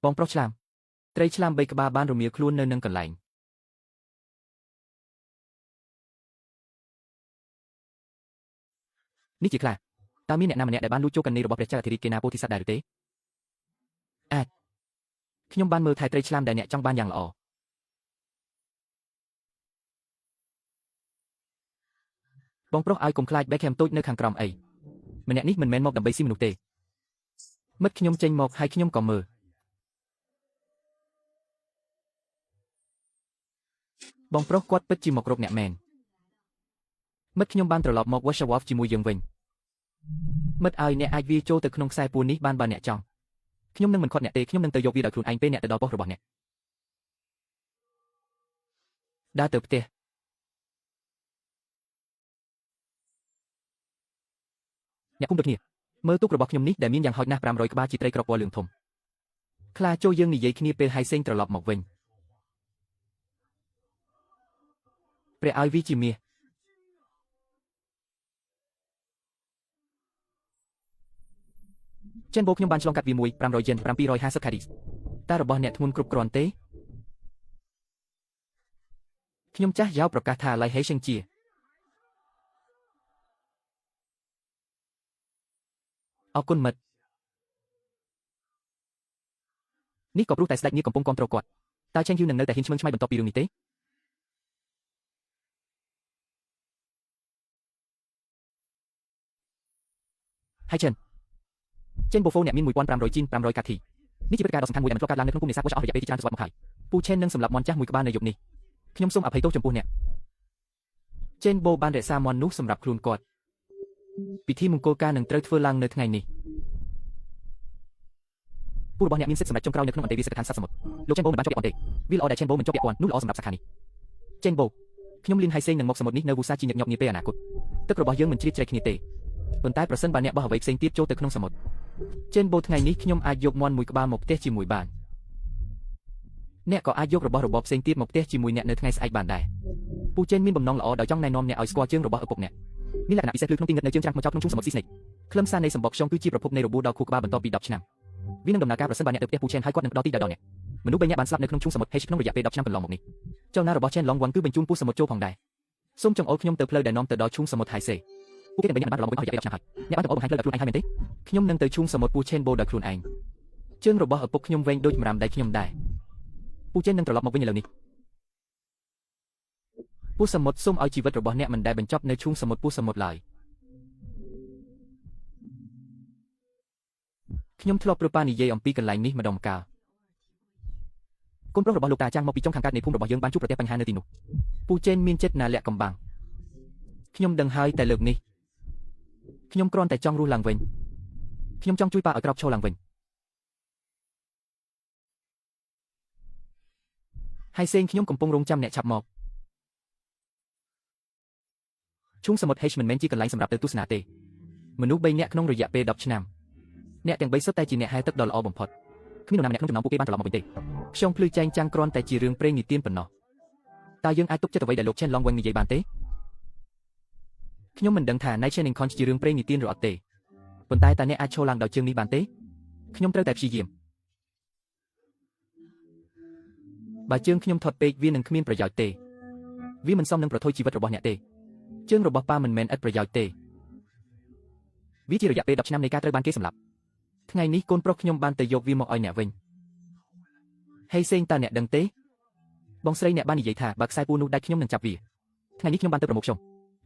បងប្រុសឆ្លាមត្រីឆ្លាម3ក្បាលបានរមៀលខ្លួននៅនឹងកន្លែងនេះជាខ្លាតើមានអ្នកណាម្នាក់ដែលបានលួចចូលកន្លែងរបស់ព្រះចៅអធិរាជកេណាពោធិសត្វដែរឬទេអាចខ្ញុំបានមើលថែត្រីឆ្លាមដែលអ្នកចង់បានយ៉ាងល្អបងប្រុសឲ្យកុំខ្លាចបែកខែមតូចនៅខាងក្រោមអីម្នាក់នេះមិនមែនមកដើម្បីស៊ីមនុស្សទេមិត្តខ្ញុំចេញមកហើយខ្ញុំក៏មើលបងប្រុសគាត់ពិតជាមករកអ្នកមែនមិត្តខ្ញុំបានត្រឡប់មក Warsaw ជាមួយយើងវិញមិត្តឲ្យអ្នកអាចវាចូលទៅក្នុងខ្សែពួរនេះបានបើអ្នកចង់ខ្ញុំនឹងមិនខត់អ្នកទេខ្ញុំនឹងទៅយកវាដោយខ្លួនឯងពេលអ្នកទៅដល់ប៉ុស្តិ៍របស់អ្នកដើរទៅផ្ទះអ្នកគុំដូចគ្នាមើលទូករបស់ខ្ញុំនេះដែលមានយ៉ាងហោចណាស់500ក្បាលជាត្រីក្រពណ៌លឿងធំខ្លាចូលយើងនិយាយគ្នាពេលហៃសេងត្រឡប់មកវិញព្រះឲ្យវាជាមាសចិនបូខ្ញុំបានឆ្លងកាត់វាមួយ500 yen 750 cadis តែរបស់អ្នកធ្ងន់គ្រប់គ្រាន់ទេខ្ញុំចាស់យ៉ាវប្រកាសថាឡៃហេសិងជាអរគុណមិត្តនេះក៏ព្រោះតែស្ដេចនាងកំពុងគាំទ្រគាត់តើចេញយូនឹងនៅតែហ៊ានឆ្មើងឆ្មៃបន្ទាប់ពីរឿងនេះទេហើយចិនចេញបូហ្វូអ្នកមាន1500 ជីន500កាធីនេះជាព្រឹត្តិការណ៍ដ៏សំខាន់មួយដែលមិនធ្លាប់កើតឡើងនៅក្នុងភូមិនេសាទ Warsaw អស់រយៈពេលជាច្រើនទសវត្សរ៍មកហើយពូឆេននឹងសម្លាប់មន់ចាស់មួយក្បាលនៅយប់នេះខ្ញុំសូមអភ័យទោសចំពោះអ្នកចេនបូបានរក្សាមន់នោះសម្រាប់ខ្លួនគាត់ពិធីមង្គលការនឹងត្រូវធ្វើឡើងនៅថ្ងៃនេះពូរបស់អ្នកមានសិទ្ធិសម្រេចចុងក្រោយនៅក្នុងអន្តេវាសិកដ្ឋានសត្វសមុទ្រលោកចេនបូមិនបានជាប់ពាក់ព័ន្ធទេវាល្អដែលចេនបូមិនជាប់ពាក់ព័ន្ធនោះល្អសម្រាប់សាខានេះចេនបូខ្ញុំលៀនហៃសេងនឹងមកសមុទ្រនេះនៅវូសាជាញឹកញាប់នាពេលអនាគតទឹករបស់យើងមិនជ្រៀតជ្រែកគ្នាទេប៉ុន្តែប្រសិនបើអ្នកបោះអ្វីផ្សេងទៀតចូលទៅក្នុងសមុទ្រចេនបូថ្ងៃនេះខ្ញុំអាចយកមន់មួយក្បាលមកផ្ទះជាមួយបានអ្នកក៏អាចយករបស់របរផ្សេងទៀតមកផ្ទះជាមួយអ្នកនៅថ្ងៃស្អែកបានដែរពូចេនមានបំណងល្អដោយចង់ណែនាំអ្នកឲ្យស្គាល់ជើងរបស់ឪពុកអ្នកមានលក្ខណៈពិសេសភ្លឺក្នុងទីងឹតនៅជើងច្រាំងមកចោលក្នុងឈូងសមុទ្រស៊ីស្នេកខ្លឹមសារនៃសម្បកខ្យងគឺជាប្រភពនៃរបួសដល់ខួរក្បាលបន្ទាប់ពី10ឆ្នាំវានឹងដំណើរការប្រសិនបើអ្នកទៅផ្ទះពូឆេនហើយគាត់នឹងផ្ដល់ទីដល់អ្នកមនុស្ស3នាក់បានស្លាប់នៅក្នុងឈូងសមុទ្រហេជក្នុងរយៈពេល10ឆ្នាំកន្លងមកនេះចលនារបស់ឆេនឡងវ៉ាន់គឺបញ្ជូនពូសមុទ្រចូលផងដែរសូមចង្អុលខ្ញុំទៅផ្លូវដែលនាំទៅដល់ឈូងសមុទ្រហៃសេពួកគេទាំង3នាក់បានត្រឡប់មកវិញអស់រយៈពេល10ឆ្នាំហើយអ្នកបានចង្អុលបង្ហាញផ្លូវដោយខ្លួនឯងហើយមែនទេខ្ញុំនឹងទៅឈូងសមុទ្រពូឆេនបូដោយខ្លួនឯងជើងរបស់ឪពុកខ្ញុំវែងដូចម្រាមដៃខ្ញុំដែរពូឆេននឹងត្រឡប់មកវិញឥឡូវនេះពូសមុទ្រសូមឲ្យជីវិតរបស់អ្នកមិនដែលបញ្ចប់នៅឈូងសមុទ្រពូសមុទ្រឡើយខ្ញុំធ្លាប់ប្រប៉ានិយាយអំពីកន្លែងនេះម្ដងម្កាលកូនប្រុសរបស់លោកតាចាំងមកពីចុងខាងកើតនៃភូមិរបស់យើងបានជួបប្រទះបញ្ហានៅទីនោះពូចេនមានចិត្តណាលាក់កំបាំងខ្ញុំដឹងហើយតែលើកនេះខ្ញុំគ្រាន់តែចង់រស់ឡើងវិញខ្ញុំចង់ជួយប៉ាឲ្យក្រោកឈរឡើងវិញហើយសេងខ្ញុំកំពុងរងចាំអ្នកឆាប់មកឈូងសមុទ្រហេជមិនមែនជាកន្លែងសម្រាប់ទៅទស្សនាទេមនុស្ស3នាក់ក្នុងរយៈពេល10ឆ្នាំអ្នកទាំង3សុទ្ធតែជាអ្នកហែទឹកដ៏ល្អបំផុតគ្មាននរណាម្នាក់ក្នុងចំណោមពួកគេបានត្រឡប់មកវិញទេខ្យងភ្លឺចែងចាំងគ្រាន់តែជារឿងព្រេងនិទានប៉ុណ្ណោះតើយើងអាចទុកចិត្តអ្វីដែលលោកឆេនឡងវ៉ាន់និយាយបានទេខ្ញុំមិនដឹងថា Night Shining Conch ជារឿងព្រេងនិទានឬអត់ទេប៉ុន្តែតើអ្នកអាចឈរឡើងដោយជើងនេះបានទេខ្ញុំត្រូវតែព្យាយាមបើជើងខ្ញុំថត់ពេកវានឹងគ្មានប្រយោជន៍ទេវាមិនសមនឹងប្រថុយជីវិតរបស់អ្នកទេជើងរបស់ប៉ាមិនមែនឥតប្រយោជន៍ទេវាជារយៈពេល10ឆ្នាំនៃការត្រូវបានគេសម្លាប់ថ្ងៃនេះកូនប្រុសខ្ញុំបានទៅយកវាមកឲ្យអ្នកវិញហេសេងតើអ្នកដឹងទេបងស្រីអ្នកបាននិយាយថាបើខ្សែពួរនោះដាច់ខ្ញុំនឹងចាប់វាថ្ងៃនេះខ្ញុំបានទៅប្រមូលខ្ញុំ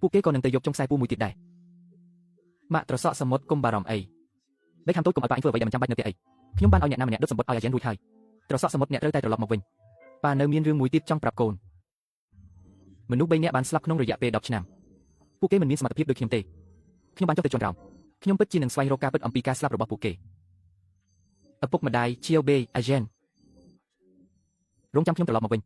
ពួកគេក៏នឹងទៅយកចុងខ្សែពួរមួយទៀតដែរម៉ាក់ត្រសក់សមុទ្រកុំបារម្ភអីបេខំតូចកុំឲ្យប៉ាអញធ្វើអ្វីដែលមិនចាំបាច់នៅផ្ទះអីខ្ញុំបានឲ្យអ្នកណាម្នាក់ដុតសម្បត្តិឲ្យអាយ៉ែនរួចហើយត្រសក់សមុទ្រអ្នកត្រូវតែត្រឡប់មកវិញប៉ានៅមានរឿងមួយទៀតចង់ប្រាប់កូនមនុស្ស3នាក់បានស្លាប់ក្នុងរយៈពេល10ឆ្នាំពួកគេមិនមានសមត្ថភាពដូចខ្ញុំទេខ្ញុំបានចុះទៅជាន់ក្រោមខ្ញុំពិតជានឹងស្វែងរកការពិតអំពីការស្លាប់របស់ពួកគេឪពុកម្ដាយឈៀវបេអាយ៉ែនរងចាំខ្ញុំត្រឡប់មកវិញ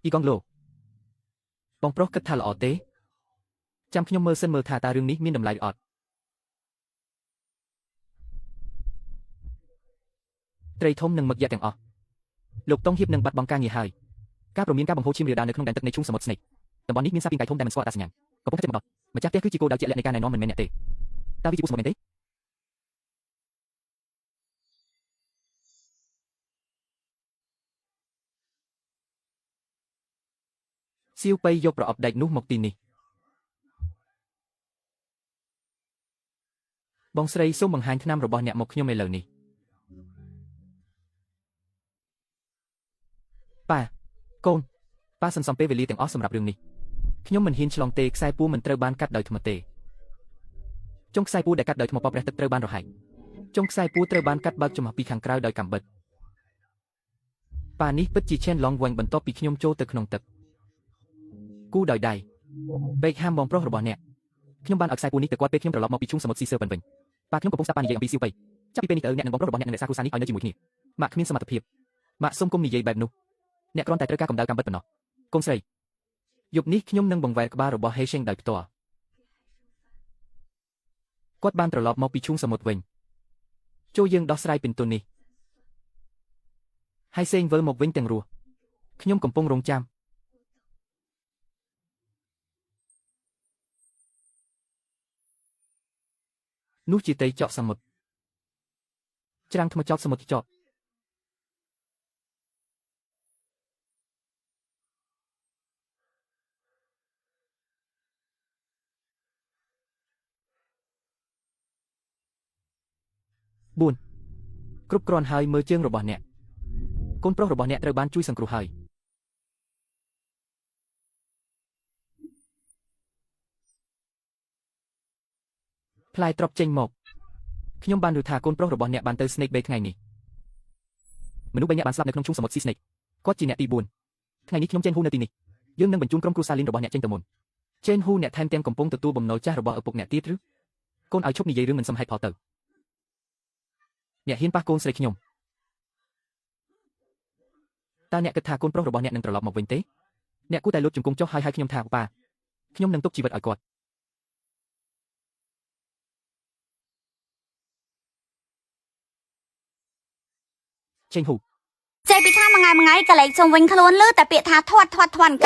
អ៊ីកងឡូបងប្រុសគិតថាល្អទេចាំខ្ញុំមើលសិនមើលថាតើរឿងនេះមានតម្លៃឬអត់ត្រីធំនិងមឹកយ៉ាក់ទាំងអស់លោកតុងហៀបនឹងបាត់បង់ការងារហើយ ការប្រមានការបង្ហូរឈាមរាលដាលនៅក្នុងដែនទឹកនៃឈូងសមុទ្រ Snake តំបន់នេះមានសារពីងកាយធំដែលមិនស្គាល់អត្តសញ្ញាណកំពុងតែចេញមកដល់ម្ចាស់ផ្ទះគឺជាគោលដៅជាក់លាក់នៃការណែនាំមិនមែនអ្នកទេតើវាជាពូសមុទ្រមែនទេសៀវប៉ៃយកប្រអប់ដែកនោះមកទីនេះបងស្រីសូមបង្ហាញថ្នាំរបស់អ្នកមកខ្ញុំឥឡូវនេះប៉ាកូនប៉ាសន្សំពេលវេលាទាំងអស់សម្រាប់រឿងនេះខ្ញុំមិនហ៊ានឆ្លងទេខ្សែពួរមិនត្រូវបានកាត់ដោយថ្មទេចុងខ្សែពួរដែលកាត់ដោយថ្មប៉ប្រះទឹកត្រូវបានរហែកចុងខ្សែពួរត្រូវបានកាត់បើកចំហពីខាងក្រៅដោយកាំបិតប៉ានេះពិតជាឈានឡងវែងបន្ទាប់ពីខ្ញុំចូលទៅក្នុងទឹកគូដោយដៃបេកហាមបងប្រុសរបស់អ្នកខ្ញុំបានឲ្យខ្សែពួរនេះទៅគាត់ពេលខ្ញុំត្រឡប់មកពីឈូងសមុទ្រស៊ីសឺវិញប៉ាខ្ញុំកំពុងស្ដាប់ប៉ានិយាយអំពីសៀវប៉ៃចាប់ពីពេលនេះទៅអ្នកនិងបងប្រុសរបស់អ្នកនឹងរក្សាគ្រួសារនេះឲ្យនៅជាមួយគ្នាម៉ាក់គ្មានសមត្ថភាពម៉ាក់សូមគុំនិយាយបែបនោះអ្នកគ្រាន់តែត្រូវការកម្ដៅកាំបិតប៉ុណ្ណោះកូនស្រីយប់នេះខ្ញុំនឹងបង្វែរក្បាលរបស់ Hesheng ដោយផ្ទាល់គាត់បានត្រឡប់មកពីឈូងសមុទ្រវិញចូលយើងដោះស្រាយពិន្ទុនេះហើយសេងវិលមកវិញទាំងរស់ខ្ញុំកំពុងរងចាំនោះជាត្រីចកសមុទ្រច្រាំងថ្មចោតសមុទ្រចក4គ្រប់គ្រាន់ហើយមើលជើងរបស់អ្នកកូនប្រុសរបស់អ្នកត្រូវបានជួយសង្គ្រោះហើយផ្លែទ្របចេញមកខ្ញុំបានឮថាកូនប្រុសរបស់អ្នកបានទៅ Snake Bay ថ្ងៃនេះមនុស្ស3នាក់បានស្លាប់នៅក្នុងឈូងសមុទ្រ Sea Snake គាត់ជាអ្នកទី4ថ្ងៃនេះខ្ញុំចេញហ៊ូនៅទីនេះយើងនឹងបញ្ជូនក្រុមគ្រួសារលីនរបស់អ្នកចេញទៅមុនចេញហ៊ូអ្នកថែមទាំងកំពុងទទួលបំណុលចាស់របស់ឪពុកអ្នកទៀតឬកូនឲ្យឈប់និយាយរឿងមិនសមហេតុផលទៅអ្នកហ៊ានប៉ះកូនស្រីខ្ញុំតើអ្នកគិតថាកូនប្រុសរបស់អ្នកនឹងត្រឡប់មកវិញទេអ្នកគួរតែលូតជង្គង់ចុះហើយខ្ញុំថាប៉ាខ្ញុំនឹងទុកជីវិតឲ្យគាត់ចេញហ៊ូចេះពីថាមួយថ្ងៃក៏លេខជុំវិញខ្លួនលឺតែពាក្យថាធាត់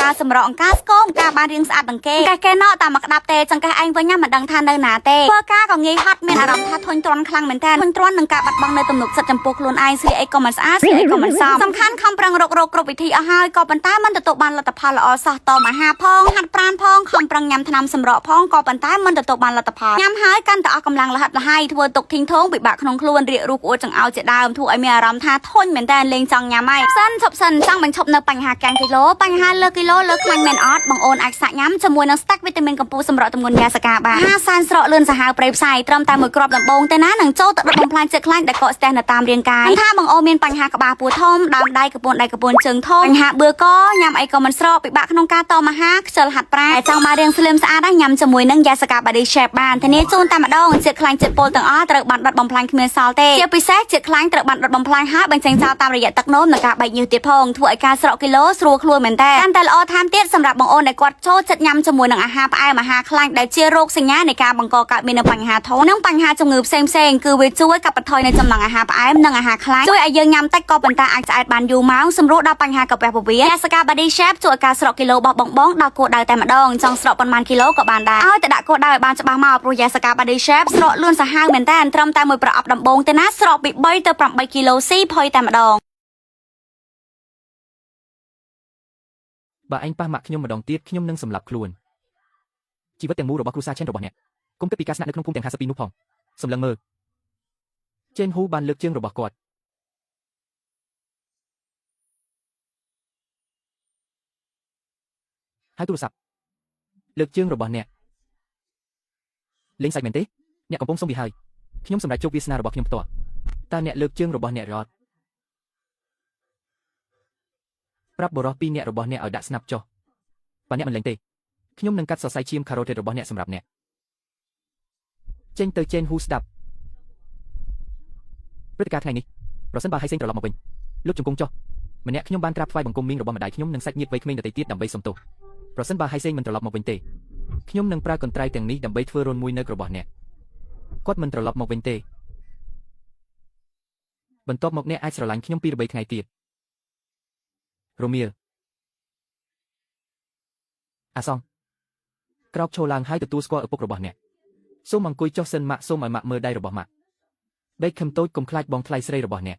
ការសម្រក់អង្ការស្គមការបានរៀងស្អាតនឹងគេកែណោតែមកក្តាប់ទេចង្កេះឯងវិញមិនដឹងថានៅណាទេធ្វើការក៏ងាយហត់មានអារម្មណ៍ថាធុញទ្រាន់ខ្លាំងមែនតើធុញទ្រាន់នឹងការបាត់បង់នៅទំនុកចិត្តចំពោះខ្លួនឯងស្លៀកអីក៏មិនស្អាតស្លៀកអីក៏មិនសមសំខាន់ខំប្រឹងរកគ្រប់វិធីអស់ហើយក៏ប៉ុន្តែមិនទទួលបានលទ្ធផលល្អសោះតមហាផងហាត់ប្រាណផងខំប្រឹងញ៉ាំថ្នាំសម្រក់ផងក៏ប៉ុន្តែមិនទទួលបានលទ្ធផលញ៉ាំហើយកាន់តែអស់កម្លាំងលហិតលហើយធ្វើទុកធីងធងពិបាកក្នុងខ្លួនរៀករូបអួតចង្អោរជាដើមធ្វើឲ្យមានអារម្មណ៍ថាធុញមែនតើលេងចង់ញ៉ាំហើយសិនចង់បញ្ឈប់នៅបញ្ហាកាំងគីឡូបញ្ហាលើគីឡូលើខ្លាញ់មែនអត់បងអូនអាចសាក់ញ៉ាំជាមួយនឹងស្តាក់វីតាមីនកម្ពុជាសម្រក់ទម្ងន់យ៉ាសកាបាន50សែនស្រកលឿនសាហាវប្រៃផ្សាយត្រឹមតែមួយគ្រាប់ដំបូងទៅណានឹងចូលទៅដុតបំផ្លាញចិត្តខ្លាញ់ដែលកកស្ទះនៅតាមរាងកាយថាបងអូនមានបញ្ហាក្បាលពោះធំដើមដៃកពួនជើងធំបញ្ហាបឿកញ៉ាំអីក៏មិនស្រកពិបាកក្នុងការតមហាខ្ជិលហាត់ប្រាណតែចង់មករៀងស្លឹមស្អាតញ៉ាំជាមួយនឹងយ៉ាសកា Body Shape បានធានាជូនតែម្ដងជាតិខ្លាញ់ចិត្តពលទាំងអស់ត្រូវបានដុតបំផ្លាញគ្មានសល់ទេជាពិសេសជាតិខ្លាញ់ត្រូវបានដុតបំផ្លាញហើយបញ្ចេញចោលតាមរយៈទឹកនោមនិងការបែកញើសទៀតផងធ្វើឲ្យការស្រកគីឡូស្រួលខ្លួនមែនតើកាន់តែល្អថែមទៀតសម្រាប់បងអូនដែលគាត់ចូលចិត្តញ៉ាំជាមួយនឹងអាហារផ្អែមអាហារខ្លាញ់ដែលជារោគសញ្ញានៃការបង្កកើតមានបញ្ហាធំនិងបញ្ហាជំងឺផ្សេងគឺវាជួយកាត់បន្ថយនៅចំណង់អាហារផ្អែមនិងអាហារខ្លាញ់ជួយឲ្យយើងញ៉ាំតិចក៏ប៉ុន្តែអាចឆ្អែតបានយូរម៉ោងសម្រួលដល់បញ្ហាកាពះពោះវៀនយ៉ាសកា Body Shape ជួយឲ្យការស្រកគីឡូរបស់បងដល់គោលដៅតែម្ដងចង់ស្រកប៉ុន្មានគីឡូក៏បានដែរឲ្យតែដាក់គោលដៅឲ្យបានច្បាស់មកព្រោះយ៉ាសកា Body Shape ស្រកលឿនសាហាវមែនតើត្រឹមតែមួយប្រអប់ដំបូងទេណាស្រកពី3ទៅ8គីឡូស៊ីផុយតែម្ដងបើឯងប៉ះម៉ាក់ខ្ញុំម្ដងទៀតខ្ញុំនឹងសម្លាប់ខ្លួនជីវិតទាំងមូលរបស់គ្រួសារឆេនរបស់អ្នកគុំគិតពីការស្នាក់នៅក្នុងភូមិទាំង52នោះផងសម្លឹងមើលចេនហ៊ូបានលើកជើងរបស់គាត់ហើយទូរស័ព្ទលើកជើងរបស់អ្នកលេងសាច់មែនទេអ្នកកំពុងសុំវាហើយខ្ញុំសម្រេចជោគវាសនារបស់ខ្ញុំផ្ទាល់តើអ្នកលើកជើងរបស់អ្នករត់ប្រាប់បរិះ2នាក់របស់អ្នកឲ្យដាក់ស្នាប់ចុះបើអ្នកមិនលេងទេខ្ញុំនឹងកាត់សរសៃឈាមការ៉ូតេតរបស់អ្នកសម្រាប់អ្នកចេញទៅចេនហ៊ូស្ដាប់ព្រឹត្តិការណ៍ថ្ងៃនេះប្រសិនបើហៃសេងត្រឡប់មកវិញលុបជង្គង់ចុះម្នាក់ខ្ញុំបានក្រាបថ្វាយបង្គំមីងរបស់ម្ដាយខ្ញុំនិងសាច់ញាតិវ័យក្មេងដទៃទៀតដើម្បីសុំទោសប្រសិនបើហៃសេងមិនត្រឡប់មកវិញទេខ្ញុំនឹងប្រើកន្ត្រៃទាំងនេះដើម្បីធ្វើរនមួយនៅរបស់អ្នកគាត់មិនត្រឡប់មកវិញទេបន្ទាប់មកអ្នកអាចស្រឡាញ់ខ្ញុំ2-3ថ្ងៃទៀតរមៀល អាសងក្រោកឈរឡើងហើយទទួលស្គាល់ឪពុករបស់អ្នកសូមអង្គុយចុះសិនម៉ាក់សូមឲ្យម៉ាក់មើលដៃរបស់ម៉ាក់បេកខឹមតូចកុំខ្លាចបងថ្លៃស្រីរបស់អ្នក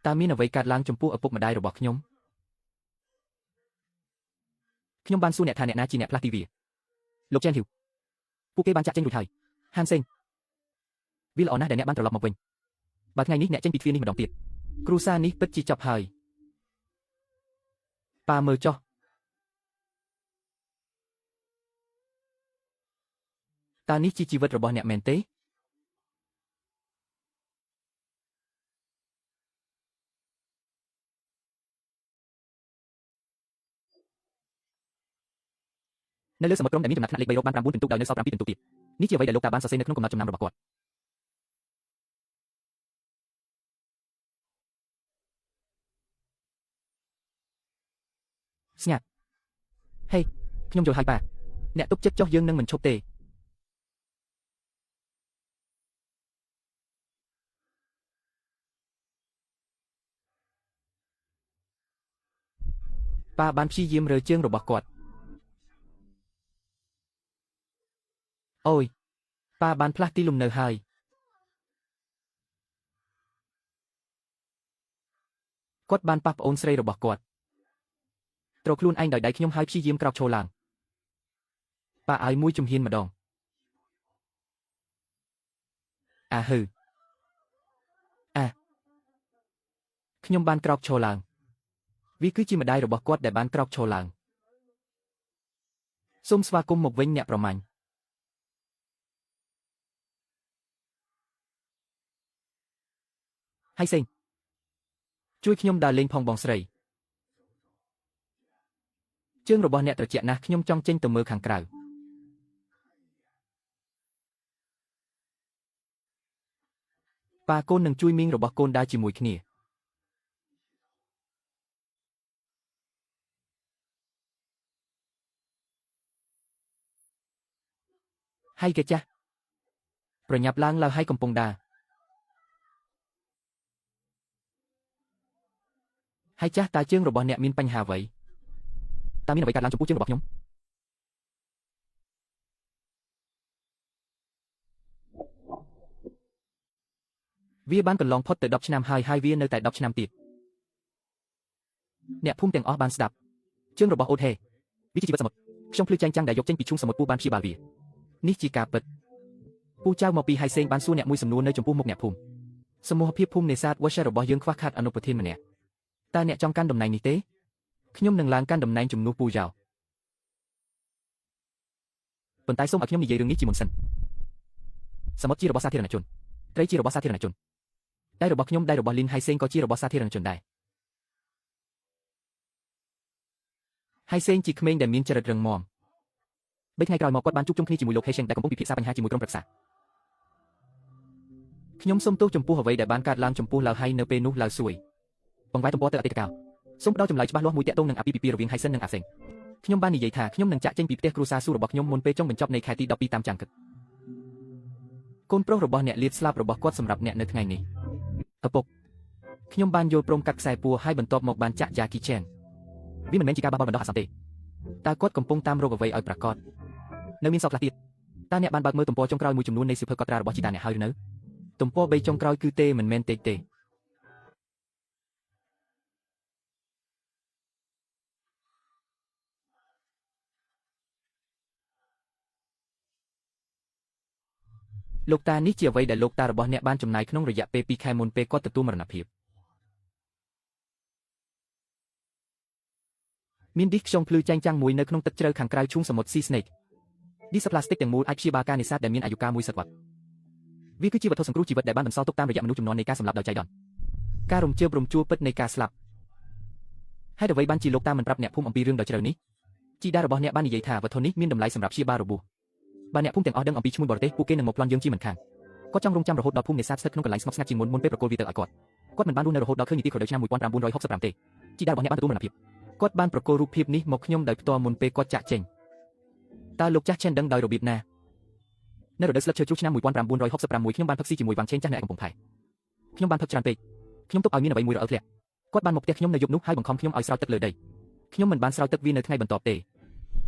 តើមានអ្វីកើតឡើងចំពោះឪពុកម្ដាយរបស់ខ្ញុំបានសួរអ្នកថាអ្នកណាជាអ្នកផ្លាស់ទីវាលោកចេនហ៊ីវពួកគេបានចាក់ចេញរួចហើយហានសេងវាល្អណាស់ដែលអ្នកបានត្រឡប់មកវិញបើថ្ងៃនេះអ្នកចេញពីទ្វារនេះម្ដងទៀតគ្រួសារនេះពិតជាចប់ហើយប៉ាមើលចុះតើនេះជាជីវិតរបស់អ្នកមែនទេនៅលើសមុទ្រក្រុមដែលមានចំណាត់ថ្នាក់លេខ3រកបាន9ពិន្ទុដោយនៅសល់7ពិន្ទុទៀតនេះជាអ្វីដែលលោកតាបានសរសេរនៅក្នុងកំណត់ចំណាំរបស់គាត់ស្ងាត់ហេខ្ញុំយល់ហើយប៉ាអ្នកទុកចិត្តចុះយើងនឹងមិនឈប់ទេប៉ាបានព្យាយាមរើជើងរបស់គាត់អូយប៉ាបានផ្លាស់ទីលំនៅហើយគាត់បានប៉ះប្អូនស្រីរបស់គាត់ទ្រខ្លួនឯងដោយដៃខ្ញុំហើយព្យាយាមក្រោកឈរឡើងប៉ាឲ្យមួយជំហានម្ដងអាហឺខ្ញុំបានក្រោកឈរឡើងវាគឺជាម្ដាយរបស់គាត់ដែលបានក្រោកឈរឡើងសូមស្វាគមន៍មកវិញអ្នកប្រមាញ់ហើយសេងជួយខ្ញុំដើរលេងផងបងស្រីជើងរបស់អ្នកត្រជាក់ណាស់ខ្ញុំចង់ចេញទៅមើលខាងក្រៅប៉ាកូននឹងជួយមីងរបស់កូនដើរជាមួយគ្នាហើយកេចាស់ប្រញាប់ឡើងហើយកំពុងដើរហើយចាស់តើជើងរបស់អ្នកមានបញ្ហាអ្វីតើមានអ្វីកើតឡើងចំពោះជើងរបស់ខ្ញុំវាបានកន្លងផុតទៅ10ឆ្នាំហើយវានៅតែ10ឆ្នាំទៀតអ្នកភូមិទាំងអស់បានស្ដាប់ជើងរបស់អូថេវាជាជីវិតសមុទ្រខ្ញុំភ្លឺចែងចាំងដែលយកចេញពីឈូងសមុទ្រពូបានព្យាបាលវានេះជាការពិតពូចៅមកពីហៃសេងបានសួរអ្នកមួយសំណួរនៅចំពោះមុខអ្នកភូមិសមូហភាពភូមិនេសាទវ៉ាសរបស់យើងខ្វះខាតអនុប្រធានម្នាក់តើអ្នកចង់កាន់តំណែងនេះទេខ្ញុំនឹងឡើងកាន់តំណែងជំនួសពូចៅប៉ុន្តែសូមឲ្យខ្ញុំនិយាយរឿងនេះជាមុនសិនសមុទ្រជារបស់សាធារណជនត្រីជារបស់សាធារណជនដៃរបស់ខ្ញុំដៃរបស់លីនហៃសេងក៏ជារបស់សាធារណជនដែរហៃសេងជាក្មេងដែលមានចរិតរឹងមាំ3ថ្ងៃក្រោយមកគាត់បានជួបជុំគ្នាជាមួយលោកហេសិងដែលកំពុងពិភាក្សាបញ្ហាជាមួយក្រុមប្រឹក្សាខ្ញុំសូមទោសចំពោះអ្វីដែលបានកើតឡើងចំពោះឡាវហៃនៅពេលនោះឡាវសួយបង្វែរទំព័រទៅអតីតកាលសូមផ្ដល់ចម្លើយច្បាស់លាស់មួយទាក់ទងនឹងអាពាហ៍ពិពាហ៍រវាងហៃសិននិងអាសេងខ្ញុំបាននិយាយថាខ្ញុំនឹងចាក់ចេញពីផ្ទះគ្រួសារស៊ូរបស់ខ្ញុំមុនពេលចុងបញ្ចប់នៃខែទី12តាមចង្កឹកកូនប្រុសរបស់អ្នកលាតស្លាប់របស់គាត់សម្រាប់អ្នកនៅថ្ងៃនេះឪពុកខ្ញុំបានយល់ព្រមកាត់ខ្សែពួរហើយបន្ទាប់មកបានចាក់យ៉ាគីឆែនវាមិនមែនជាការបោះបង់បណ្ដោះអាសន្នទេតើគាត់កំពុងតាមរកអ្វីឲ្យប្រាកដនៅមានសោកខ្លះទៀតតើអ្នកបានបើកមើលទំព័រចុងក្រោយមួយចំនួននៃសៀវភៅកត់ត្រារបស់ជីតាអ្នកហើយឬនៅទំព័រ3ចុងក្រោយគឺទេមិនមែនទេលោកតានេះជាអ្វីដែលលោកតារបស់អ្នកបានចំណាយក្នុងរយៈពេល2ខែមុនពេលគាត់ទទួលមរណភាពមានឌីសខ្យងភ្លឺចែងចាំងមួយនៅក្នុងទឹកជ្រៅខាងក្រៅឈូងសមុទ្រស៊ីស្នេកឌីសប្លាស្ទិកទាំងមូលអាចព្យាបាលការនេសាទដែលមានអាយុកាលមួយសតវត្សវាគឺជាវត្ថុសង្គ្រោះជីវិតដែលបានបន្សល់ទុកតាមរយៈមនុស្សជំនាន់នៃការសម្លាប់ដោយចៃដន្យការរំជើបរំជួលពិតនៃការស្លាប់ហើយអ្វីបានជាលោកតាមិនប្រាប់អ្នកភូមិអំពីរឿងដ៏ជ្រៅនេះជីតារបស់អ្នកបាននិយាយថាវត្ថុនេះមានតម្លៃសម្រាប់ព្យាបាលរបួសបើអ្នកភូមិទាំងអស់ដឹងអំពីឈ្មោះបរទេសពួកគេនឹងមកប្លន់យើងជាមិនខានគាត់ចង់រងចាំរហូតដល់ភូមិនេសាទស្ថិតក្នុងកន្លែងស្ងប់ស្ងាត់ជាងមុនពេលប្រគល់វាទៅឲ្យគាត់មិនបានរស់នៅរហូតដល់ឃើញនីតិក្រោយឆ្នាំ1965ទេជីតារបស់អ្នកបានទទួលមរណភាពគាត់បានប្រគល់រូបភាពនេះមកខ្ញុំដោយផ្ទាល់មុនពេលគាត់ចាក់ចេញតើលោកចាស់ឆេនដឹងដោយរបៀបណានៅរដូវស្លឹកឈើជ្រុះឆ្នាំ1966ខ្ញុំបានផឹកស៊ីជាមួយវ៉ាងឆេងចាស់នៅឯកំពង់ផែខ្ញុំបានផឹកច្រើនពេកខ្ញុំទុកឲ្យមានអ្វីមួយរអិលធ្លាក់ គាត់បានមកផ្ទះខ្ញុំនៅយប់នោះហើយបង្ខំខ្ញុំឲ្យស្រោចទឹកលើដីខ្ញុំមិនបានស្រោចទឹកវានៅថ្ងៃបន្ទាប់ទេ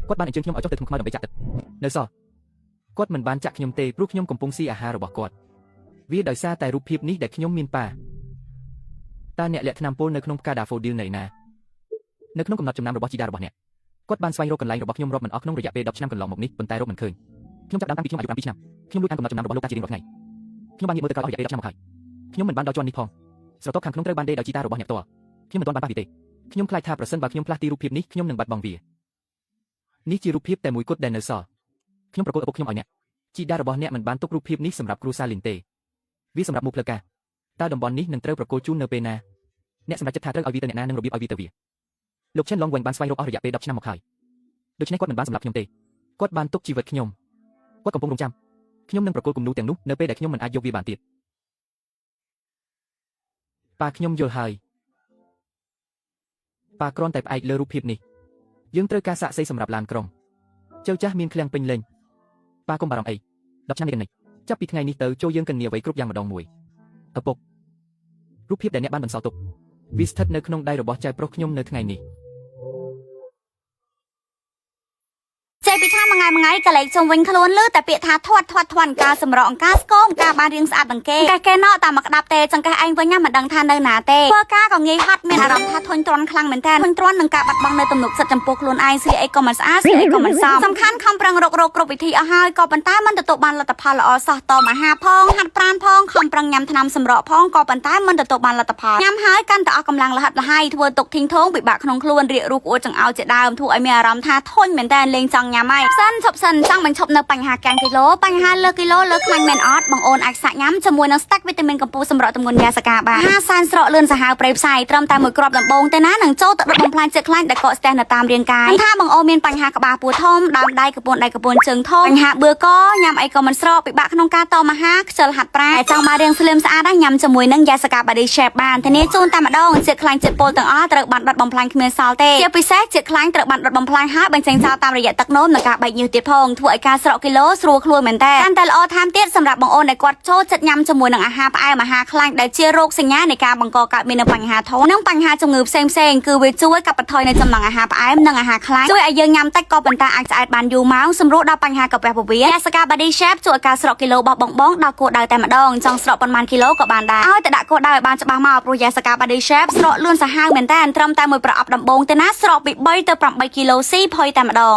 គាត់បានអញ្ជើញខ្ញុំឲ្យចុះទៅថ្មខ្មៅដើម្បីចាក់ទឹកនៅសគាត់មិនបានចាក់ខ្ញុំទេព្រោះខ្ញុំកំពុងស៊ីអាហាររបស់គាត់វាដោយសារតែរូបភាពនេះដែលខ្ញុំមានប៉ាតើអ្នកលាក់ថ្នាំពុលនៅក្នុងផ្កាដាហ្វូឌីលនៅណានៅក្នុងកំណត់ចំណាំរបស់ជីតារបស់អ្នកគាត់បានស្វែងរកកន្លែងរបស់ខ្ញុំរាប់មិនអស់ក្នុងរយៈពេល10ឆ្នាំកន្លងមកនេះប៉ុន្តែរកមិនឃើញខ្ញុំចាប់ដើមតាំងពីខ្ញុំអាយុ7ឆ្នាំខ្ញុំលួចអានកំណត់ចំណាំរបស់លោកតាជារៀងរាល់ថ្ងៃខ្ញុំបានងាកមើលទៅក្រោយអស់រយៈពេល10ឆ្នាំមកហើយខ្ញុំមិនបានដល់ជាន់នេះផងស្រទាប់ខាងក្នុងត្រូវបានដេរដោយជីតារបស់អ្នកផ្ទាល់ខ្ញុំមិនទាន់បានប៉ះវាទេខ្ញុំខ្លាចថាប្រសិនបើខ្ញុំផ្លាស់ទីរូបភាពនេះខ្ញុំនឹងបាត់បង់វានេះជារូបភាពតែមួយគត់ដែលនៅសល់ខ្ញុំប្រកល់ឪពុកខ្ញុំឲ្យអ្នកជីតារបស់អ្នកមិនបានទុករូបភាពនេះសម្រាប់គ្រួសារលីនទេវាសម្រាប់មូលផ្លូវការតើតំបន់នេះនឹងត្រូវប្រកល់ជូននៅពេលណាអ្នកសម្រាប់ចិត្តថាត្រូវឲ្យវាទៅអ្នកណានឹងរបៀបឲ្យវាទៅវាលោកឆេនឡុងវិញបានស្វែងរកអស់រយៈពេល10ឆ្នាំមកហើយដូច្នេះគាត់មិនបានសម្លាប់ខ្ញុំទេគាត់បានទុកជីវិតខ្ញុំគាត់កំពុងរងចាំខ្ញុំនឹងប្រកល់គំនូរទាំងនោះនៅពេលដែលខ្ញុំមិនអាចយកវាបានទៀតប៉ាខ្ញុំយល់ហើយប៉ាគ្រាន់តែផ្អែកលើរូបភាពនេះយើងត្រូវការសាកសីសម្រាប់ឡានក្រុងចៅចាស់មានឃ្លាំងពេញលេញប៉ាកុំបារម្ភអី10ឆ្នាំនេះនេះចាប់ពីថ្ងៃនេះទៅចូលយើងកញ្ញាអ្វីគ្រប់យ៉ាងម្ដងមួយឪពុករូបភាពដែលអ្នកបានបន្សល់ទុកវាស្ថិតនៅក្នុងដៃរបស់ចៅប្រុសខ្ញុំនៅថ្ងៃនេះចេពីថាមួយថ្ងៃក៏លេខជុំវិញខ្លួនលឺតែពាក្យថាធាត់ការសម្រកអង្ការស្គមការបានរៀងស្អាតនឹងគេកែណោតាមមកក្តាប់ទេចង្កេះឯងវិញមិនដឹងថានៅណាទេធ្វើការក៏ងាយហត់មានអារម្មណ៍ថាធុញទ្រាន់ខ្លាំងមែនតើធុញទ្រាន់នឹងការបាត់បង់នៅទំនុកចិត្តចំពោះខ្លួនឯងស្អីអីក៏មិនស្អាតស្អីអីក៏មិនសមសំខាន់ខំប្រឹងរកគ្រប់វិធីអស់ហើយក៏ប៉ុន្តែមិនទទួលបានលទ្ធផលល្អសោះតមហាផងហាត់ប្រាណផងខំប្រឹងញ៉ាំថ្នាំសម្រកផងក៏ប៉ុន្តែមិនទទួលបានលទ្ធផលញ៉ាំហើយកាន់តែអស់កម្លាំងលហិតលហើយធ្វើទុកធីងធងពិបាកក្នុងខ្លួនរៀករូបអួតចង្អោរជាដើមធ្វើឲ្យមានអារម្មណ៍ថាធុញមែនតើលេងចង់ញ៉ាំហើយសិនចង់បញ្ឈប់នៅបញ្ហាកាំងគីឡូបញ្ហាលើគីឡូលើខ្លាញ់មែនអត់បងអូនអាចសាក់ញ៉ាំជាមួយនឹងស្តាក់វីតាមីនកម្ពុជាសម្រក់ទម្ងន់យ៉ាសកាបាន50សែនស្រកលឿនសាហាវប្រៃផ្សាយត្រឹមតែមួយគ្រាប់ដំបូងទេណានឹងចូលទៅដុតបំផ្លាញចិត្តខ្លាញ់ដែលកកស្ទះនៅតាមរាងកាយថាបងអូនមានបញ្ហាក្បាលពោះធំដើមដៃកពួនជើងធំបញ្ហាបឿកញ៉ាំអីក៏មិនស្រកពិបាកក្នុងការតមហាខ្ជិលហាត់ប្រាណតែចង់មករៀងស្លឹមស្អាតញ៉ាំជាមួយនឹងយ៉ាសកា Body Shape បានធានាជូនតែម្ដងចិត្តខ្លាញ់ចិត្តពុលទាំងអស់ត្រូវបានដុតបំផ្លាញគ្មានសល់ទេជាពិសេសចិត្តខ្លាញ់ត្រូវបានដុតបំផ្លាញហើយបញ្ចេញចោលតាមរយៈទឹកនោមនិងការបែកញើសទៀតផងធ្វើឲ្យការស្រកគីឡូស្រួលខ្លួនមែនតើកាន់តែល្អថែមទៀតសម្រាប់បងអូនដែលគាត់ចូលចិត្តញ៉ាំជាមួយនឹងអាហារផ្អែមអាហារខ្លាញ់ដែលជារោគសញ្ញានៃការបង្កកើតមាននៅបញ្ហាធំនិងបញ្ហាជំងឺផ្សេងគឺវាជួយកាត់បន្ថយនៅចំណង់អាហារផ្អែមនិងអាហារខ្លាញ់ជួយឲ្យយើងញ៉ាំតិចក៏ប៉ុន្តែអាចឆ្អែតបានយូរម៉ោងសម្រួលដល់បញ្ហាកាពះពោះវៀនយ៉ាសកា Body Shape ជួយឲ្យការស្រកគីឡូរបស់បងដល់គោលដៅតែម្ដងចង់ស្រកប៉ុន្មានគីឡូក៏បានដែរឲ្យតែដាក់គោលដៅឲ្យបានច្បាស់មកព្រោះយ៉ាសកា Body Shape ស្រកលឿនសាហាវមែនតើត្រឹមតែមួយប្រអប់ដំបូងទេណាស្រកពី3ទៅ8គីឡូស៊ីផុយតែម្ដង